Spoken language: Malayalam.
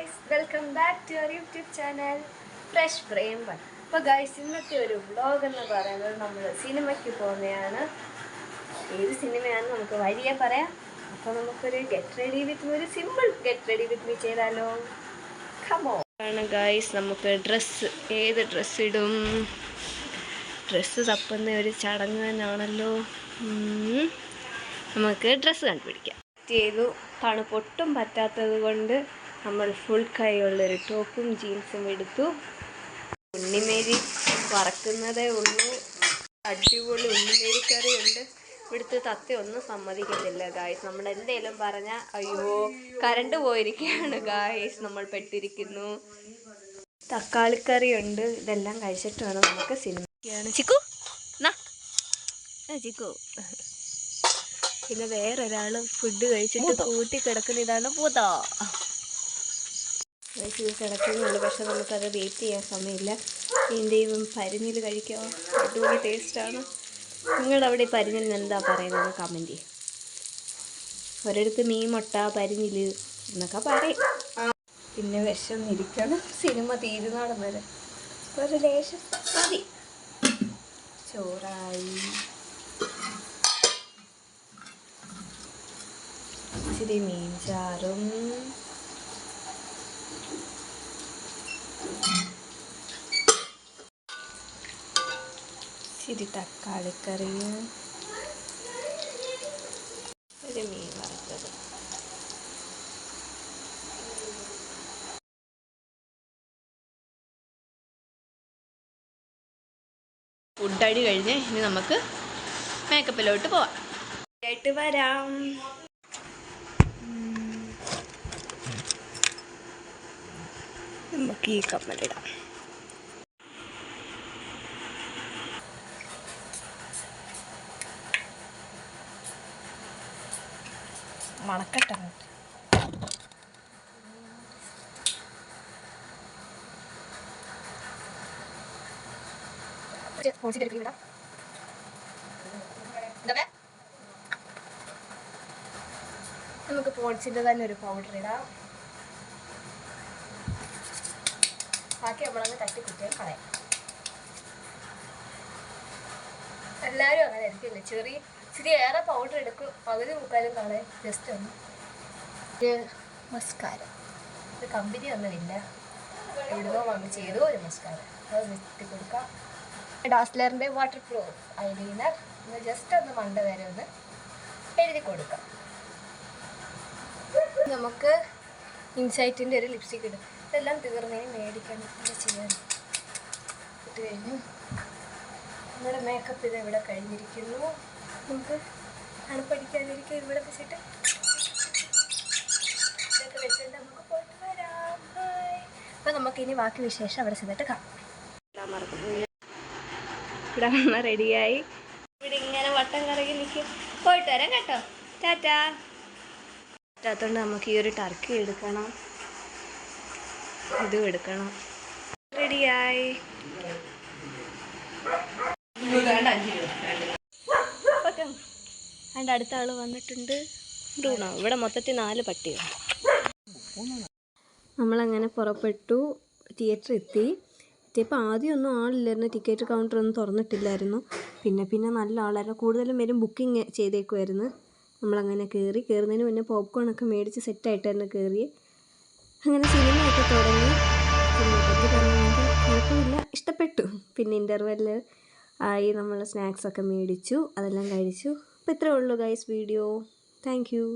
guys, welcome back to our YouTube channel Fresh Brain Fun. അപ്പോൾ ഗൈസ് ഇന്നത്തെ ഒരു വ്ളോഗ് എന്ന് പറയുന്നത് നമ്മൾ സിനിമയ്ക്ക് പോകുന്നതാണ്. ഏത് സിനിമയാണെന്ന് നമുക്ക് വഴിയെ പറയാം. അപ്പോൾ നമുക്കൊരു ഒരു simple get ready with me ചെയ്താലോ? കമോ ആണ് ഗൈസ്, നമുക്ക് ഏത് ഡ്രസ്സ് ഇടും? ഡ്രസ്സ് തപ്പുന്ന ഒരു ചടങ്ങ് തന്നെയാണല്ലോ. നമുക്ക് ഡ്രസ്സ് കണ്ടുപിടിക്കാം. ചെയ്തു തണുപ്പൊട്ടും പറ്റാത്തത് കൊണ്ട് നമ്മൾ ഫുൾ കൈയുള്ളൊരു ടോപ്പും ജീൻസും എടുത്തു. ഉണ്ണിമേരി വറക്കുന്നതേ ഉള്ളൂ. അടിപൊളി ഉണ്ണിമേരി കറി ഉണ്ട്. ഇവിടുത്തെ തത്ത ഒന്നും സമ്മതിക്കത്തില്ല ഗായ്സ്. നമ്മൾ എന്തെങ്കിലും പറഞ്ഞാൽ അയ്യോ കറണ്ട് പോയിരിക്കുകയാണ് ഗായ്സ്, നമ്മൾ പെട്ടിരിക്കുന്നു. തക്കാളിക്കറി ഉണ്ട്. ഇതെല്ലാം കഴിച്ചിട്ട് വേണം നമുക്ക് സിനിമയ്ക്കാണ്. ചിക്കു ചിക്കു. പിന്നെ വേറൊരാൾ ഫുഡ് കഴിച്ചിട്ട് കൂട്ടി കിടക്കുന്ന ഇതാണ് പൂത കിടക്കുന്നുള്ളൂ. പക്ഷെ നമുക്കത് വെയിറ്റ് ചെയ്യാൻ സമയമില്ല. ഇതിൻ്റെയും പരിഞ്ഞിൽ കഴിക്കാം. അടിപൊളി ടേസ്റ്റാണ്. നിങ്ങളുടെ അവിടെ പരിഞ്ഞിൽ എന്താ പറയുന്നത് കമൻറ്റ് ചെയ്യും. ഒരിടത്ത് മീൻ മുട്ട പരിഞ്ഞിൽ എന്നൊക്കെ പറയും. പിന്നെ വിശന്നിരിക്കണം. സിനിമ തീരുന്നാടം വരെ ഒരു ലേശം മതി. ചോറായി, ഇച്ചിരി മീൻ ചാറും ഇച്ചിരി തക്കാളിക്കറിയും ഒരു മീൻ വറുത്തത്. ഫുഡടി കഴിഞ്ഞ് ഇനി നമുക്ക് മേക്കപ്പിലോട്ട് പോവാം. ആയിട്ട് വരാം. നമുക്ക് ഈ കമ്മലിടാം. മണക്കട്ട നമുക്ക് പോൺസിൻ്റെ തന്നെ ഒരു പൗഡർ ഇടാം. ബാക്കി നമ്മളങ്ങ് തട്ടിക്കുറ്റിയാൽ കളയാം. എല്ലാവരും അങ്ങനെ ആയിരിക്കില്ല. ഇച്ചിരി ഏറെ പൗഡർ എടുക്കും, പകുതി മുക്കാലും കളയാം. ജസ്റ്റ് ഒന്ന് മസ്കാരം. ഇത് കമ്പനി ഒന്നുമില്ല, എവിടുന്നോ വാങ്ങിച്ച് ചെയ്തോ ഒരു മസ്കാരം. അത് വെട്ടി കൊടുക്കാം. ഡാസ്ലറിൻ്റെ വാട്ടർ പ്രൂഫ് ഐലൈനർ ഒന്ന് ജസ്റ്റ് ഒന്ന് മണ്ട വരെ ഒന്ന് എഴുതി കൊടുക്കാം. നമുക്ക് ഇൻസൈറ്റിൻ്റെ ഒരു ലിപ്സ്റ്റിക് ഇടും. ഇതെല്ലാം തീർന്നേ മേടിക്കണം. ഇത് ചെയ്യാൻ ഇട്ട് കഴിഞ്ഞു. നമ്മുടെ മേക്കപ്പ് ഇത് ഇവിടെ കഴിഞ്ഞിരിക്കുന്നു. നമുക്ക് തണുപ്പടിക്കാതിരിക്കുക ഇവിടെ വെച്ചിട്ട് ഇതൊക്കെ വെച്ചിട്ട് നമുക്ക് പോയിട്ട് വരാം. അപ്പോൾ നമുക്കിനി ബാക്കി വിശേഷം അവിടെ ചെന്നിട്ട് കാണാം. മറക്കുന്നു. ഇവിടെ വന്ന് റെഡിയായി ഇവിടെ ഇങ്ങനെ വട്ടം കറങ്ങി നിൽക്കും. പോയിട്ട് വരാം കേട്ടോ. ടാറ്റാ. പറ്റാത്തതുകൊണ്ട് നമുക്ക് ഈ ഒരു ടർക്കി എടുക്കണം, ഇതും എടുക്കണം. റെഡിയായി. അതിൻ്റെ അടുത്ത ആൾ വന്നിട്ടുണ്ട്. ബ്രൂണോ. ഇവിടെ മൊത്തത്തിൽ 4 പട്ടികൾ. നമ്മളങ്ങനെ പുറപ്പെട്ടു. തിയേറ്റർ എത്തിയപ്പോൾ ആദ്യമൊന്നും ആളില്ലായിരുന്നു. ടിക്കറ്റ് കൗണ്ടറൊന്നും തുറന്നിട്ടില്ലായിരുന്നു. പിന്നെ നല്ല ആളായിരുന്നു. കൂടുതലും പേരും ബുക്കിംഗ് ചെയ്തേക്കുമായിരുന്നു. നമ്മളങ്ങനെ കയറുന്നതിന് മുന്നേ പോപ്കോണൊക്കെ മേടിച്ച് സെറ്റായിട്ടായിരുന്നു കയറി. അങ്ങനെ സിനിമയൊക്കെ തുടങ്ങി. സിനിമയെപ്പറ്റി പറഞ്ഞാൽ കുഴപ്പമില്ല, ഇഷ്ടപ്പെട്ടു. പിന്നെ ഇൻ്റർവെല്ല് ആയി നമ്മൾ സ്നാക്സൊക്കെ മേടിച്ചു, അതെല്ലാം കഴിച്ചു. അപ്പോൾ ഇത്രയേ ഉള്ളൂ ഗൈസ് വീഡിയോ. Thank you.